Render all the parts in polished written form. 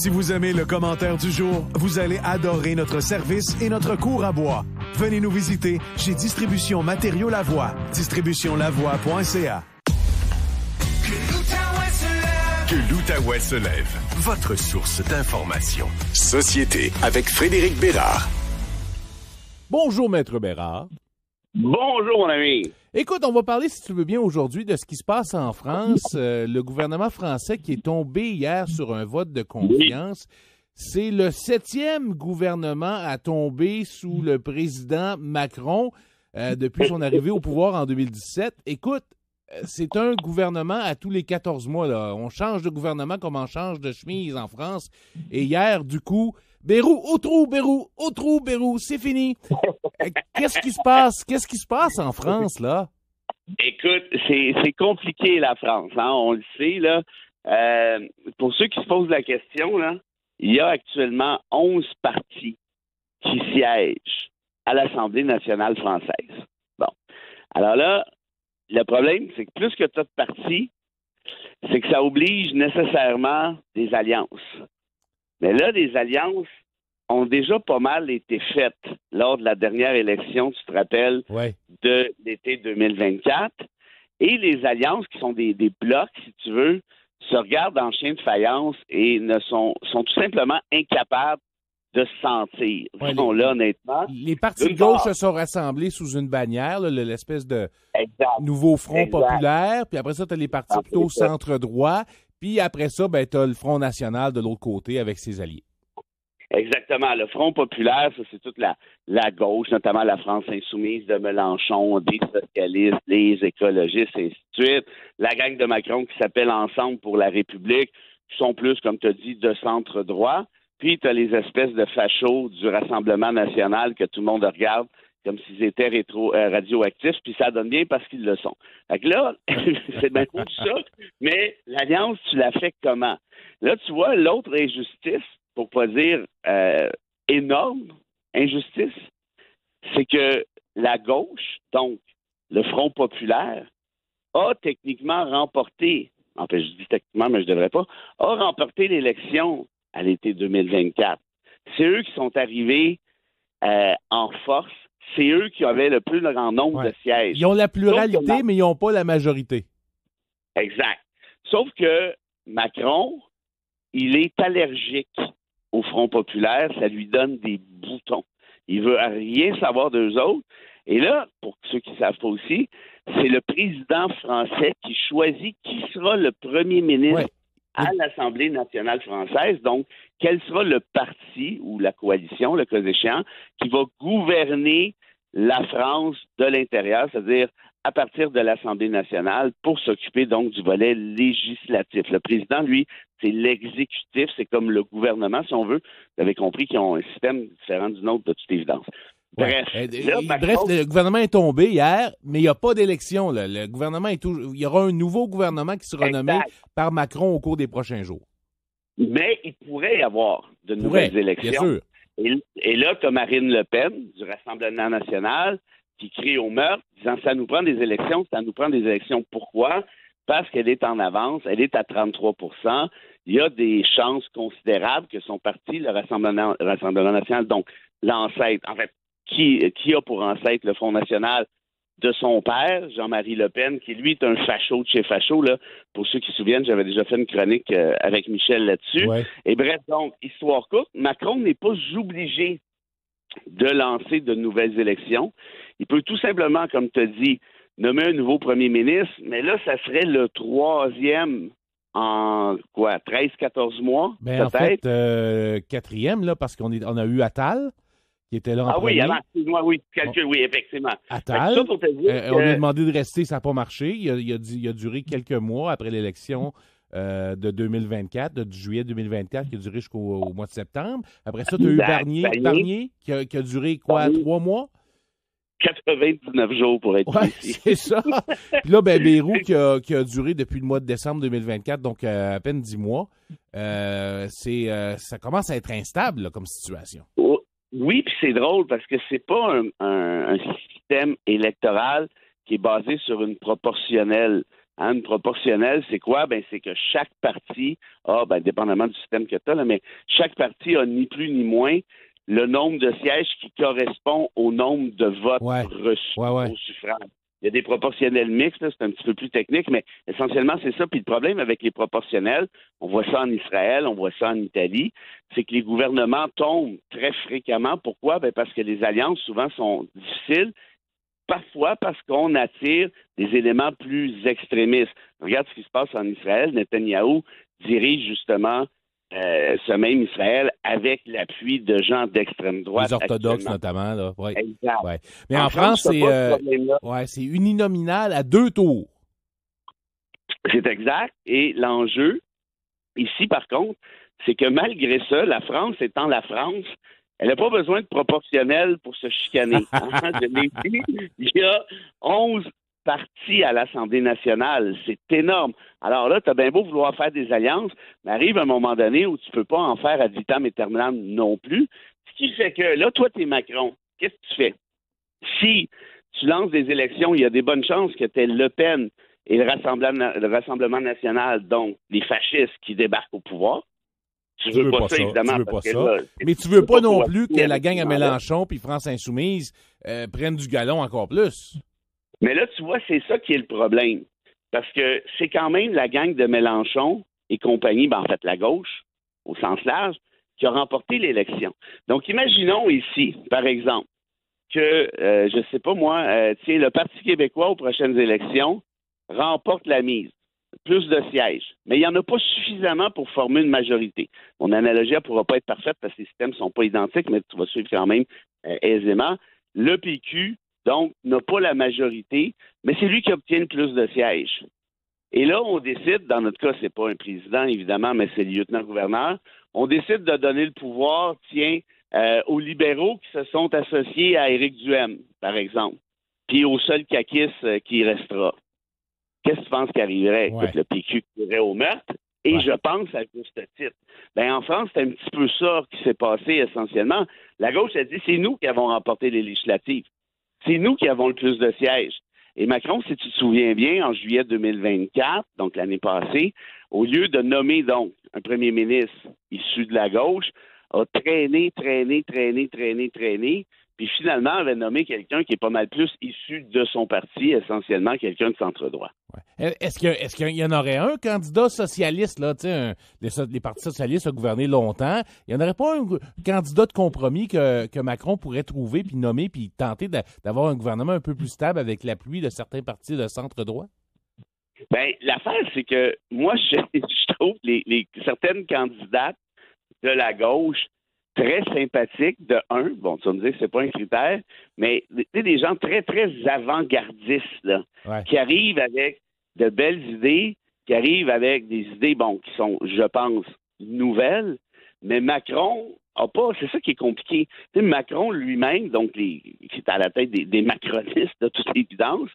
Si vous aimez le commentaire du jour, vous allez adorer notre service et notre cours à bois. Venez nous visiter chez Distribution Matériaux Lavoie. distributionlavoie.ca. Que l'Outaouais se lève. Votre source d'information. Société avec Frédéric Bérard. Bonjour, Maître Bérard. Bonjour, mon ami. Écoute, on va parler, si tu veux bien, aujourd'hui de ce qui se passe en France. Le gouvernement français qui est tombé hier sur un vote de confiance. C'est le 7e gouvernement à tomber sous le président Macron depuis son arrivée au pouvoir en 2017. Écoute, c'est un gouvernement à tous les 14 mois. Là. On change de gouvernement comme on change de chemise en France. Et hier, du coup, Bérou, au trou, Bérou, c'est fini. Qu'est-ce qui se passe? Qu'est-ce qui se passe en France, là? Écoute, c'est compliqué, la France, hein, on le sait, là. Pour ceux qui se posent la question, là, il y a actuellement 11 partis qui siègent à l'Assemblée nationale française. Bon. Alors là, le problème, c'est que plus que tu as de partis, c'est que ça oblige nécessairement des alliances. Mais là, les alliances ont déjà pas mal été faites lors de la dernière élection, tu te rappelles, de l'été 2024. Et les alliances, qui sont des blocs, si tu veux, se regardent en chien de faïence et sont tout simplement incapables de se sentir. Là, honnêtement. Les partis de gauche se sont rassemblés sous une bannière, là, l'espèce de nouveau Front populaire. Puis après ça, tu as les partis plutôt centre-droit. Puis après ça, ben, tu as le Front national de l'autre côté avec ses alliés. Exactement. Le Front populaire, ça, c'est toute la gauche, notamment la France insoumise de Mélenchon, des socialistes, les écologistes, et ainsi de suite. La gang de Macron qui s'appelle Ensemble pour la République, qui sont plus, comme tu as dit, de centre-droit. Puis, tu as les espèces de fachos du Rassemblement national que tout le monde regarde comme s'ils étaient radioactifs, puis ça donne bien parce qu'ils le sont. Fait que là, c'est bien cool ça, mais l'alliance, tu la fais comment? Là, tu vois, l'autre injustice, pour pas dire énorme injustice, c'est que la gauche, donc le Front populaire, a techniquement remporté, en fait, je dis techniquement, mais je devrais pas, a remporté l'élection à l'été 2024. C'est eux qui sont arrivés en force. C'est eux qui avaient le plus grand nombre de sièges. Ils ont la pluralité, mais ils n'ont pas la majorité. Exact. Sauf que Macron, il est allergique au Front populaire. Ça lui donne des boutons. Il veut rien savoir d'eux autres. Et là, pour ceux qui ne savent pas aussi, c'est le président français qui choisit qui sera le premier ministre à l'Assemblée nationale française. Donc, quel sera le parti ou la coalition, le cas échéant, qui va gouverner la France de l'intérieur, c'est-à-dire à partir de l'Assemblée nationale, pour s'occuper donc du volet législatif. Le président, lui, c'est l'exécutif, c'est comme le gouvernement, si on veut. Vous avez compris qu'ils ont un système différent du nôtre, de toute évidence. Bref, le gouvernement est tombé hier, mais il n'y a pas d'élection. Là. Le gouvernement il y aura un nouveau gouvernement qui sera nommé par Macron au cours des prochains jours. Mais il pourrait y avoir de nouvelles élections. Bien sûr. Et là, tu as Marine Le Pen, du Rassemblement national, qui crie au meurtre, disant « ça nous prend des élections, ça nous prend des élections ». Pourquoi? Parce qu'elle est en avance, elle est à 33 %. Il y a des chances considérables que son parti, le Rassemblement national, donc l'ancêtre, en fait, qui a pour ancêtre le Front national de son père, Jean-Marie Le Pen, qui lui est un facho de chez facho. Là. Pour ceux qui se souviennent, j'avais déjà fait une chronique avec Michel là-dessus. Et bref, donc, histoire courte, Macron n'est pas obligé de lancer de nouvelles élections. Il peut tout simplement, comme tu as dit, nommer un nouveau premier ministre, mais là, ça serait le 3e en 13-14 mois, peut-être? En fait, 4e, là, parce qu'on a eu Attal, qui était là en premier. Oui, effectivement. Attal, on lui a demandé de rester, ça n'a pas marché. Il a duré quelques mois après l'élection de 2024, de juillet 2024, qui a duré jusqu'au mois de septembre. Après ça, tu as eu Barnier qui a duré 3 mois? 99 jours pour être précis. C'est ça. Puis là, Bérou qui a duré depuis le mois de décembre 2024, donc à peine 10 mois. Ça commence à être instable là, comme situation. Oui, puis c'est drôle parce que c'est pas un système électoral qui est basé sur une proportionnelle. Hein, une proportionnelle, c'est quoi? Ben, c'est que chaque parti a, dépendamment du système que tu as, mais chaque parti a ni plus ni moins le nombre de sièges qui correspond au nombre de votes reçus au suffrage. Il y a des proportionnels mixtes, là, c'est un petit peu plus technique, mais essentiellement, c'est ça. Puis le problème avec les proportionnels, on voit ça en Israël, on voit ça en Italie, c'est que les gouvernements tombent très fréquemment. Pourquoi? Ben parce que les alliances, souvent, sont difficiles. Parfois parce qu'on attire des éléments plus extrémistes. Regarde ce qui se passe en Israël. Netanyahou dirige justement ce même Israël avec l'appui de gens d'extrême droite. Les orthodoxes notamment. Là. Ouais. Exact. Ouais. Mais en France, c'est uninominal à 2 tours. C'est exact. Et l'enjeu, ici, par contre, c'est que malgré ça, la France étant la France, elle n'a pas besoin de proportionnel pour se chicaner. Je l'ai dit, il y a 11 partis à l'Assemblée nationale. C'est énorme. Alors là, tu as bien beau vouloir faire des alliances, mais arrive un moment donné où tu ne peux pas en faire ad vitam aeternam non plus. Ce qui fait que là, toi, tu es Macron. Qu'est-ce que tu fais? Si tu lances des élections, il y a des bonnes chances que tu aies Le Pen et le Rassemblement national, donc les fascistes qui débarquent au pouvoir. Tu veux pas ça, évidemment. Tu veux pas ça. Mais tu veux pas non plus que la gang à Mélenchon puis France Insoumise prennent du galon encore plus. Mais là, tu vois, c'est ça qui est le problème. Parce que c'est quand même la gang de Mélenchon et compagnie, en fait, la gauche, au sens large, qui a remporté l'élection. Donc, imaginons ici, par exemple, que, je sais pas moi, le Parti québécois aux prochaines élections remporte la mise. Plus de sièges. Mais il n'y en a pas suffisamment pour former une majorité. Mon analogie ne pourra pas être parfaite parce que les systèmes ne sont pas identiques, mais tu vas suivre quand même aisément. Le PQ, donc, n'a pas la majorité, mais c'est lui qui obtient le plus de sièges. Et là, on décide, dans notre cas, c'est pas un président, évidemment, mais c'est le lieutenant-gouverneur, on décide de donner le pouvoir, aux libéraux qui se sont associés à Éric Duhaime, par exemple, puis au seul caquiste qui restera. Qu'est-ce que tu penses qui arriverait? Écoute, le PQ irait au meurtre, et je pense à juste titre. En France, c'est un petit peu ça qui s'est passé essentiellement. La gauche a dit, c'est nous qui avons remporté les législatives. C'est nous qui avons le plus de sièges. Et Macron, si tu te souviens bien, en juillet 2024, donc l'année passée, au lieu de nommer donc un premier ministre issu de la gauche, a traîné, puis finalement avait nommé quelqu'un qui est pas mal plus issu de son parti, essentiellement quelqu'un de centre-droit. Ouais. Est-ce qu'il y en aurait un candidat socialiste, là, les partis socialistes ont gouverné longtemps, il n'y en aurait pas un candidat de compromis que Macron pourrait trouver, puis nommer, puis tenter d'avoir un gouvernement un peu plus stable avec l'appui de certains partis de centre-droit? L'affaire, c'est que moi, je trouve certaines candidates de la gauche très sympathiques, de un, bon, tu vas me dire que c'est pas un critère, mais des gens très, très avant-gardistes, là, qui arrivent avec de belles idées, qui arrivent avec des idées, qui sont, je pense, nouvelles, mais Macron a pas, c'est ça qui est compliqué. Macron lui-même, donc, qui est à la tête des macronistes, de toute évidence,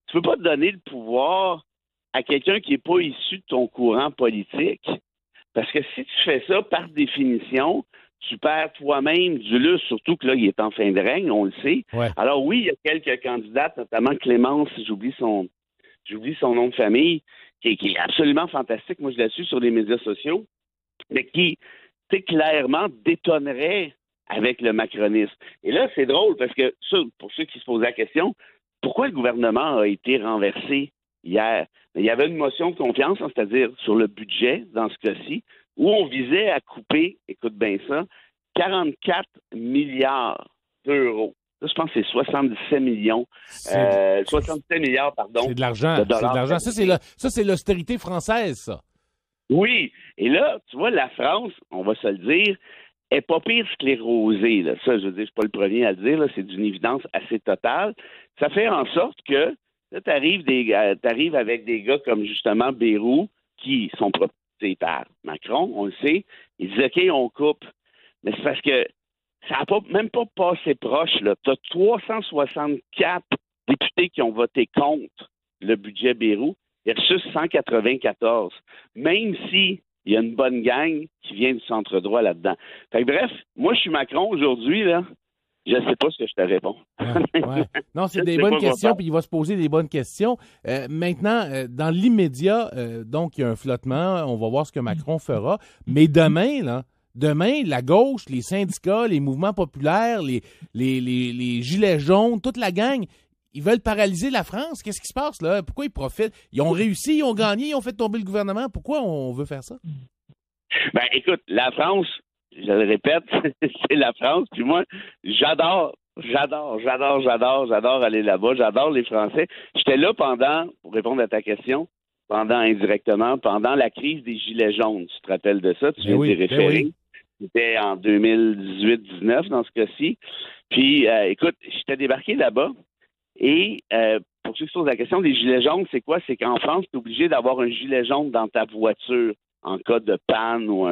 tu peux pas te donner le pouvoir à quelqu'un qui n'est pas issu de ton courant politique. Parce que si tu fais ça, par définition, tu perds toi-même du lustre, surtout que là, il est en fin de règne, on le sait. Ouais. Alors oui, il y a quelques candidates, notamment Clémence, j'oublie son nom de famille, qui est absolument fantastique. Moi, je la suis sur les médias sociaux, mais qui, clairement détonnerait avec le macronisme. Et là, c'est drôle, parce que ça, pour ceux qui se posent la question, pourquoi le gouvernement a été renversé hier? Il y avait une motion de confiance, c'est-à-dire sur le budget, dans ce cas-ci, où on visait à couper, écoute bien ça, 44 milliards d'euros. Là, je pense que c'est 77 millions. 67 milliards, pardon. C'est de l'argent. C'est de l'argent. Ça, c'est l'austérité française, ça. Oui. Et là, tu vois, la France, on va se le dire, est pas pire sclérosée. Là. Ça, je veux dire, je suis pas le premier à le dire. Là, c'est d'une évidence assez totale. Ça fait en sorte que là, t'arrives avec des gars comme justement Bayrou, qui sont proposés par Macron, on le sait. Ils disent OK, on coupe. Mais c'est parce que ça n'a même pas passé proche. Tu as 364 députés qui ont voté contre le budget Bayrou versus 194. Même si il y a une bonne gang qui vient du centre-droit là-dedans. Fait que, bref, moi, je suis Macron aujourd'hui, là. Je ne sais pas ce que je te réponds. Ouais. Non, c'est des bonnes questions, puis il va se poser des bonnes questions. Maintenant, dans l'immédiat, donc, il y a un flottement. On va voir ce que Macron fera. Mais demain, la gauche, les syndicats, les mouvements populaires, les gilets jaunes, toute la gang, ils veulent paralyser la France. Qu'est-ce qui se passe, là? Pourquoi ils profitent? Ils ont réussi, ils ont gagné, ils ont fait tomber le gouvernement. Pourquoi on veut faire ça? Ben, écoute, la France, je le répète, c'est la France. Puis moi, j'adore aller là-bas. J'adore les Français. J'étais là pour répondre à ta question, indirectement, pendant la crise des Gilets jaunes. Tu te rappelles de ça? Tu viens d'y référer. Oui. C'était en 2018-19 dans ce cas-ci. Puis, écoute, j'étais débarqué là-bas et pour ceux qui se posent la question des Gilets jaunes, c'est quoi? C'est qu'en France, tu es obligé d'avoir un gilet jaune dans ta voiture en cas de panne ou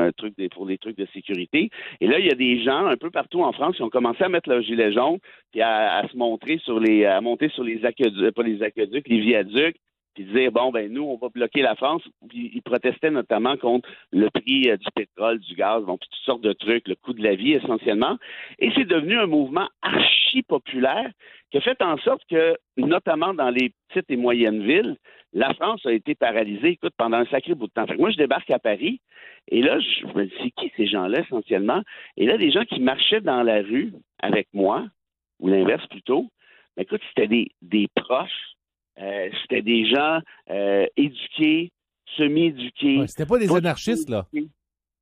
pour des trucs de sécurité. Et là, il y a des gens un peu partout en France qui ont commencé à mettre leur gilet jaune puis à se montrer à monter sur les aqueducs, pas les aqueducs, les viaducs, puis dire, bon, ben nous, on va bloquer la France. Puis ils protestaient notamment contre le prix du pétrole, du gaz, donc toutes sortes de trucs, le coût de la vie essentiellement. Et c'est devenu un mouvement archi populaire qui a fait en sorte que, notamment dans les petites et moyennes villes, la France a été paralysée, écoute, pendant un sacré bout de temps. Fait que moi, je débarque à Paris, et là, je me dis, c'est qui ces gens-là, essentiellement? Et là, des gens qui marchaient dans la rue avec moi, ou l'inverse plutôt, ben, écoute, c'était des proches, c'était des gens éduqués, semi-éduqués. Ouais, c'était pas des anarchistes, là.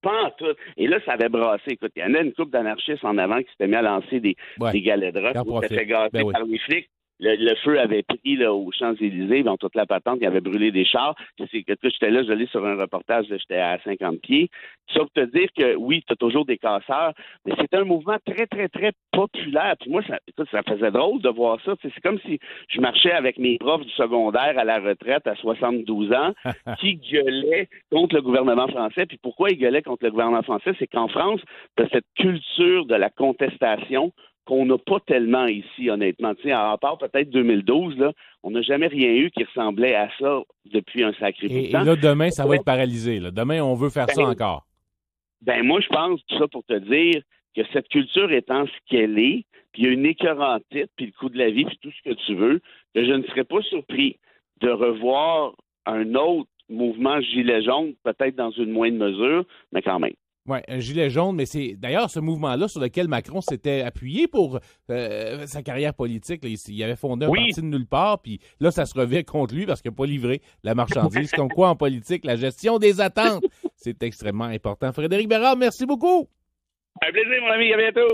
Pas en tout. Et là, ça avait brassé. Écoute, il y en a une couple d'anarchistes en avant qui s'étaient mis à lancer des galets de rock. Ils s'étaient fait gâter par les flics. Le feu avait pris là, aux Champs-Élysées, dans toute la patente, il avait brûlé des chars. J'étais là, je l'ai sur un reportage, j'étais à 50 pieds. Ça pour te dire que oui, tu as toujours des casseurs, mais c'est un mouvement très, très, très populaire. Puis moi, ça faisait drôle de voir ça. C'est comme si je marchais avec mes profs du secondaire à la retraite à 72 ans qui gueulaient contre le gouvernement français. Puis pourquoi ils gueulaient contre le gouvernement français? C'est qu'en France, tu as cette culture de la contestation qu'on n'a pas tellement ici, honnêtement. Tu sais, à part peut-être 2012, là, on n'a jamais rien eu qui ressemblait à ça depuis un sacré bout de temps. Et là, demain, ça va être paralysé. Là. Demain, on veut faire ça encore. Ben moi, je pense, tout ça pour te dire que cette culture étant ce qu'elle est, puis il y a une écœurantite, puis le coût de la vie, puis tout ce que tu veux, que je ne serais pas surpris de revoir un autre mouvement gilet jaune, peut-être dans une moindre mesure, mais quand même. Oui, un gilet jaune, mais c'est d'ailleurs ce mouvement-là sur lequel Macron s'était appuyé pour sa carrière politique. Là, il avait fondé un parti de nulle part, puis là, ça se revient contre lui parce qu'il n'a pas livré la marchandise. Comme quoi, en politique, la gestion des attentes, c'est extrêmement important. Frédéric Bérard, merci beaucoup. Un plaisir, mon ami. À bientôt.